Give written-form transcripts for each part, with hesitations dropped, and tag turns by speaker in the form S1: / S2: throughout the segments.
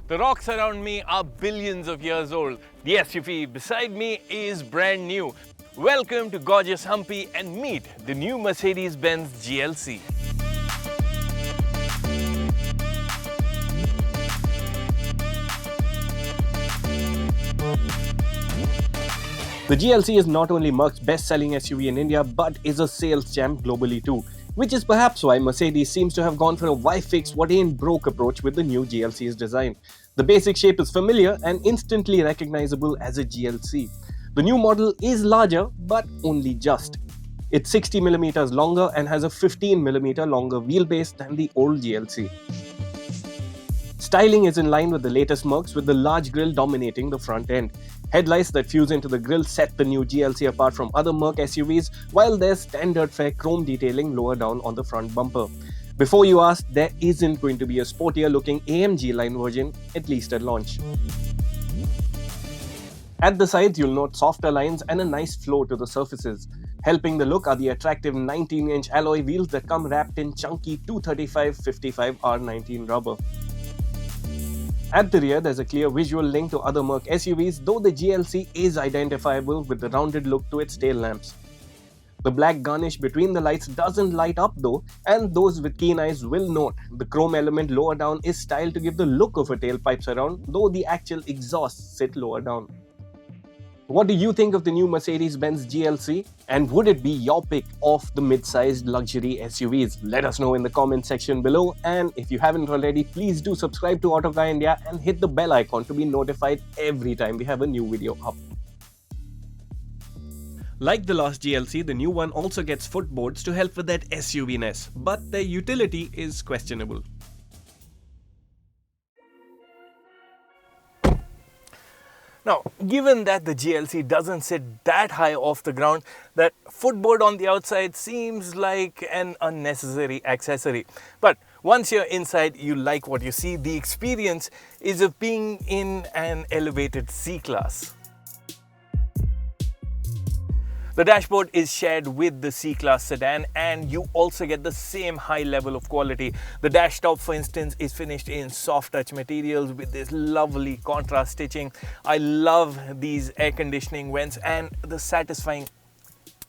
S1: The rocks around me are billions of years old. The SUV beside me is brand new. Welcome to gorgeous Hampi and meet the new Mercedes-Benz GLC. The GLC is not only Merc's best-selling SUV in India but is a sales champ globally too, which is perhaps why Mercedes seems to have gone for a why fix what ain't broke approach with the new GLC's design. The basic shape is familiar and instantly recognizable as a GLC. The new model is larger but only just. It's 60mm longer and has a 15mm longer wheelbase than the old GLC. Styling is in line with the latest Mercs, with the large grille dominating the front end. Headlights that fuse into the grille set the new GLC apart from other Merc SUVs, while there's standard fare chrome detailing lower down on the front bumper. Before you ask, there isn't going to be a sportier looking AMG line version, at least at launch. At the sides, you'll note softer lines and a nice flow to the surfaces. Helping the look are the attractive 19-inch alloy wheels that come wrapped in chunky 235/55 R19 rubber. At the rear, there's a clear visual link to other Merc SUVs, though the GLC is identifiable with the rounded look to its tail lamps. The black garnish between the lights doesn't light up though, and those with keen eyes will note the chrome element lower down is styled to give the look of a tailpipe surround, though the actual exhausts sit lower down. What do you think of the new Mercedes-Benz GLC? And would it be your pick of the mid-sized luxury SUVs? Let us know in the comment section below. And if you haven't already, please do subscribe to Autocar India and hit the bell icon to be notified every time we have a new video up. Like the last GLC, the new one also gets footboards to help with that SUV-ness, but their utility is questionable. Now, given that the GLC doesn't sit that high off the ground, that footboard on the outside seems like an unnecessary accessory. But once you're inside, you like what you see. The experience is of being in an elevated C-Class. The dashboard is shared with the C-Class sedan, and you also get the same high level of quality. The dash top, for instance, is finished in soft touch materials with this lovely contrast stitching. I love these air conditioning vents and the satisfying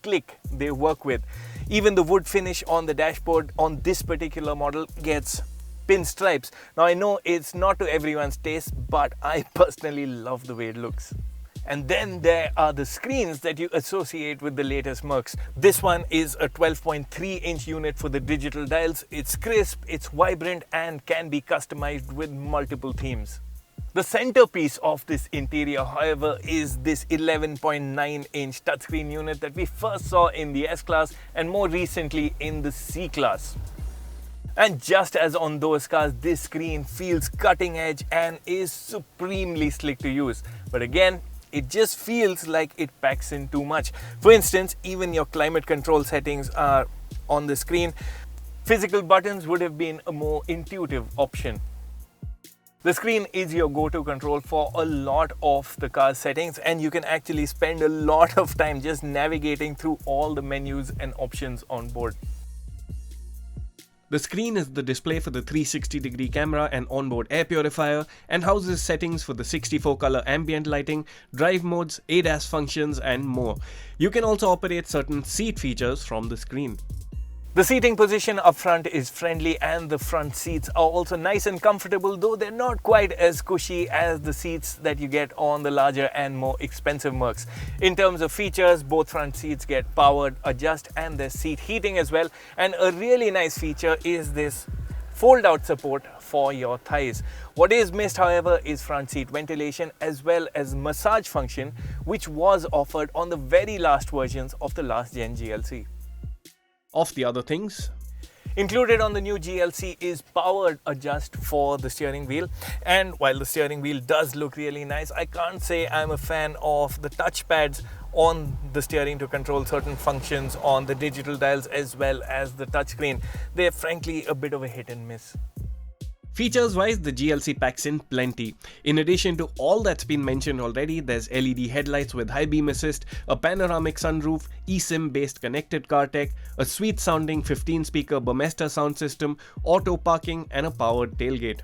S1: click they work with. Even the wood finish on the dashboard on this particular model gets pinstripes. Now I know it's not to everyone's taste, but I personally love the way it looks. And then there are the screens that you associate with the latest Mercs. This one is a 12.3-inch unit for the digital dials. It's crisp, it's vibrant, and can be customized with multiple themes. The centerpiece of this interior, however, is this 11.9-inch touchscreen unit that we first saw in the S-Class and more recently in the C-Class. And just as on those cars, this screen feels cutting edge and is supremely slick to use. But again, it just feels like it packs in too much. For instance, even your climate control settings are on the screen. Physical buttons would have been a more intuitive option. The screen is your go-to control for a lot of the car's settings, and you can actually spend a lot of time just navigating through all the menus and options on board. The screen is the display for the 360-degree camera and onboard air purifier, and houses settings for the 64-color ambient lighting, drive modes, ADAS functions, and more. You can also operate certain seat features from the screen. The seating position up front is friendly, and the front seats are also nice and comfortable, though they're not quite as cushy as the seats that you get on the larger and more expensive Mercs. In terms of features, both front seats get powered adjust and there's seat heating as well. And a really nice feature is this fold-out support for your thighs. What is missed, however, is front seat ventilation as well as massage function, which was offered on the very last versions of the last gen GLC. Of the other things, included on the new GLC is powered adjust for the steering wheel. And while the steering wheel does look really nice, I can't say I'm a fan of the touchpads on the steering to control certain functions on the digital dials as well as the touchscreen. They're frankly a bit of a hit and miss. Features wise, the GLC packs in plenty. In addition to all that's been mentioned already, there's LED headlights with high beam assist, a panoramic sunroof, eSIM based connected car tech, a sweet sounding 15 speaker Burmester sound system, auto parking, and a powered tailgate.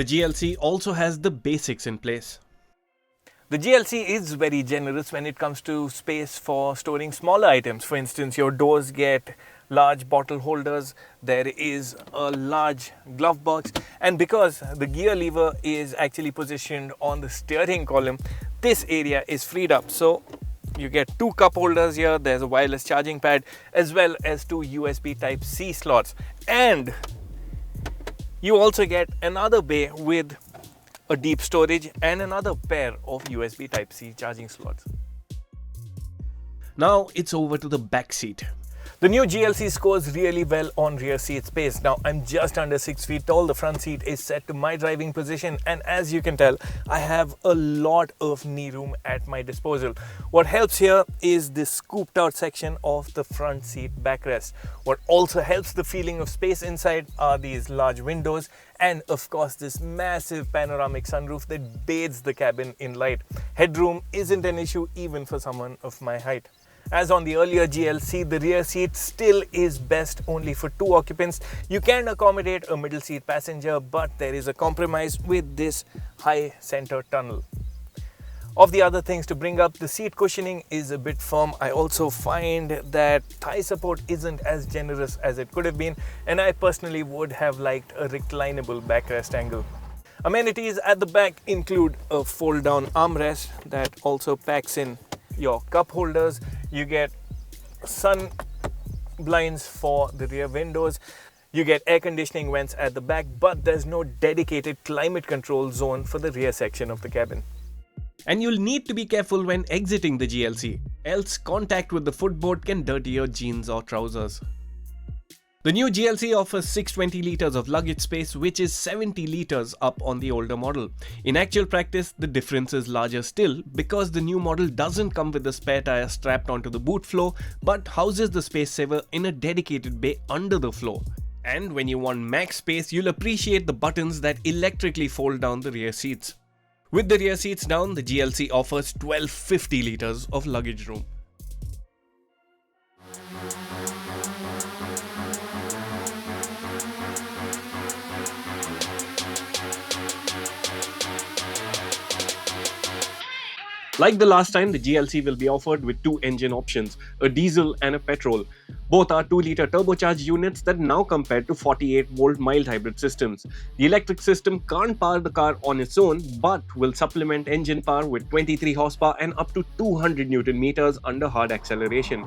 S2: The GLC also has the basics in place.
S1: The GLC is very generous when it comes to space for storing smaller items. For instance, your doors get large bottle holders, there is a large glove box, and because the gear lever is actually positioned on the steering column, this area is freed up. So you get 2 cup holders here, there's a wireless charging pad as well as 2 USB Type-C slots, and you also get another bay with a deep storage and another pair of USB Type-C charging slots.
S2: Now it's over to the back seat.
S1: The new GLC scores really well on rear seat space. Now I'm just under 6 feet tall, the front seat is set to my driving position, and as you can tell, I have a lot of knee room at my disposal. What helps here is this scooped out section of the front seat backrest. What also helps the feeling of space inside are these large windows and of course this massive panoramic sunroof that bathes the cabin in light. Headroom isn't an issue even for someone of my height. As on the earlier GLC, the rear seat still is best only for 2 occupants. You can accommodate a middle seat passenger, but there is a compromise with this high center tunnel. Of the other things to bring up, the seat cushioning is a bit firm. I also find that thigh support isn't as generous as it could have been, and I personally would have liked a reclinable backrest angle. Amenities at the back include a fold-down armrest that also packs in your cup holders. You get sun blinds for the rear windows. You get air conditioning vents at the back, but there's no dedicated climate control zone for the rear section of the cabin.
S2: And you'll need to be careful when exiting the GLC, else contact with the footboard can dirty your jeans or trousers. The new GLC offers 620 litres of luggage space, which is 70 litres up on the older model. In actual practice, the difference is larger still because the new model doesn't come with the spare tyre strapped onto the boot floor, but houses the space saver in a dedicated bay under the floor. And when you want max space, you'll appreciate the buttons that electrically fold down the rear seats. With the rear seats down, the GLC offers 1250 litres of luggage room. Like the last time, the GLC will be offered with 2 engine options, a diesel and a petrol. Both are 2-litre turbocharged units that now compare to 48-volt mild hybrid systems. The electric system can't power the car on its own, but will supplement engine power with 23 horsepower and up to 200 Newton meters under hard acceleration.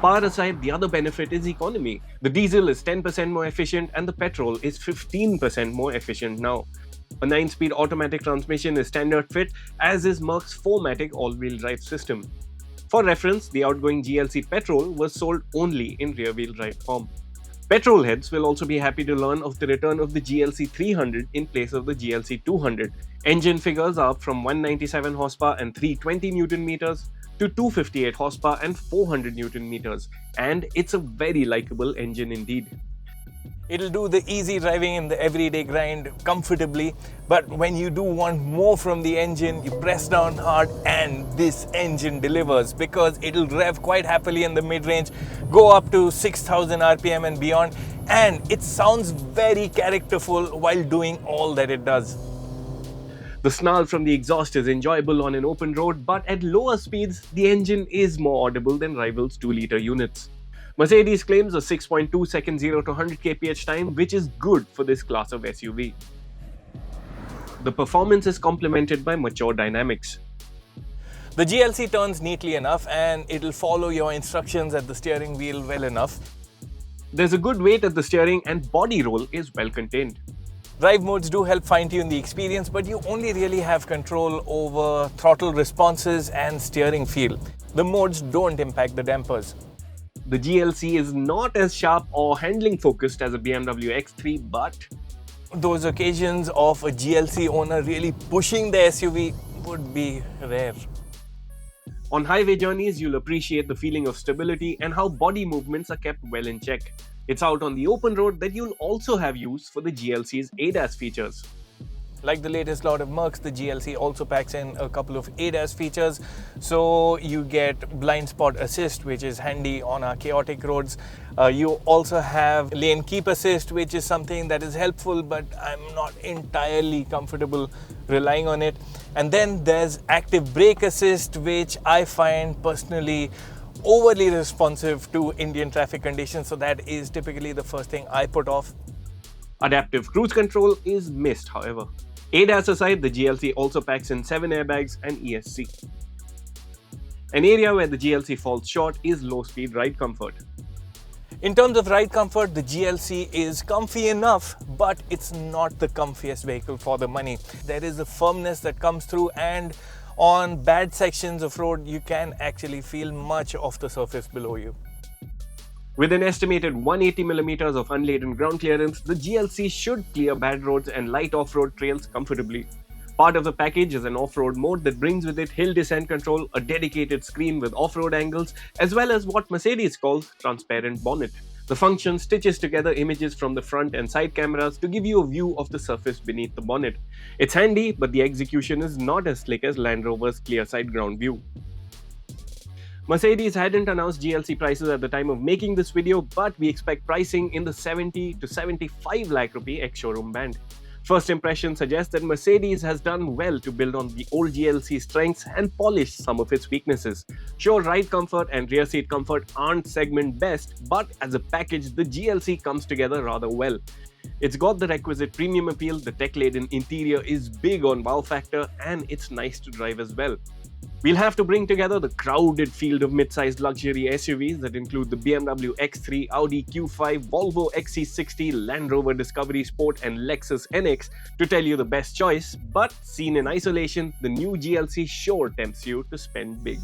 S2: Power aside, the other benefit is economy. The diesel is 10% more efficient and the petrol is 15% more efficient now. A 9-speed automatic transmission is standard fit, as is Merc's 4-matic all-wheel drive system. For reference, the outgoing GLC petrol was sold only in rear-wheel drive form. Petrol heads will also be happy to learn of the return of the GLC 300 in place of the GLC 200. Engine figures are up from 197 horsepower and 320 Newton meters to 258 horsepower and 400 Newton meters, and it's a very likable engine indeed.
S1: It'll do the easy driving in the everyday grind comfortably, but when you do want more from the engine, you press down hard and this engine delivers, because it'll rev quite happily in the mid-range, go up to 6000 RPM and beyond, and it sounds very characterful while doing all that it does.
S2: The snarl from the exhaust is enjoyable on an open road, but at lower speeds, the engine is more audible than rivals' 2-litre units. Mercedes claims a 6.2 second 0 to 100 kph time, which is good for this class of SUV. The performance is complemented by mature dynamics.
S1: The GLC turns neatly enough and it'll follow your instructions at the steering wheel well enough.
S2: There's a good weight at the steering and body roll is well contained.
S1: Drive modes do help fine-tune the experience, but you only really have control over throttle responses and steering feel. The modes don't impact the dampers.
S2: The GLC is not as sharp or handling focused as a BMW X3, but
S1: those occasions of a GLC owner really pushing the SUV would be rare.
S2: On highway journeys, you'll appreciate the feeling of stability and how body movements are kept well in check. It's out on the open road that you'll also have use for the GLC's ADAS features.
S1: Like the latest lot of Mercs, the GLC also packs in a couple of ADAS features. So you get blind spot assist, which is handy on our chaotic roads. You also have lane keep assist, which is something that is helpful, but I'm not entirely comfortable relying on it. And then there's active brake assist, which I find personally overly responsive to Indian traffic conditions. So that is typically the first thing I put off.
S2: Adaptive cruise control is missed, however. ADAS aside, the GLC also packs in 7 airbags and ESC. An area where the GLC falls short is low-speed ride comfort.
S1: In terms of ride comfort, the GLC is comfy enough, but it's not the comfiest vehicle for the money. There is a firmness that comes through, and on bad sections of road, you can actually feel much of the surface below you.
S2: With an estimated 180mm of unladen ground clearance, the GLC should clear bad roads and light off-road trails comfortably. Part of the package is an off-road mode that brings with it hill descent control, a dedicated screen with off-road angles, as well as what Mercedes calls transparent bonnet. The function stitches together images from the front and side cameras to give you a view of the surface beneath the bonnet. It's handy, but the execution is not as slick as Land Rover's clear side ground view. Mercedes hadn't announced GLC prices at the time of making this video, but we expect pricing in the 70 to 75 lakh rupee ex-showroom band. First impressions suggest that Mercedes has done well to build on the old GLC strengths and polish some of its weaknesses. Sure, ride comfort and rear seat comfort aren't segment best, but as a package, the GLC comes together rather well. It's got the requisite premium appeal, the tech-laden interior is big on wow factor, and it's nice to drive as well. We'll have to bring together the crowded field of mid-sized luxury SUVs that include the BMW X3, Audi Q5, Volvo XC60, Land Rover Discovery Sport and Lexus NX to tell you the best choice, but seen in isolation, the new GLC sure tempts you to spend big.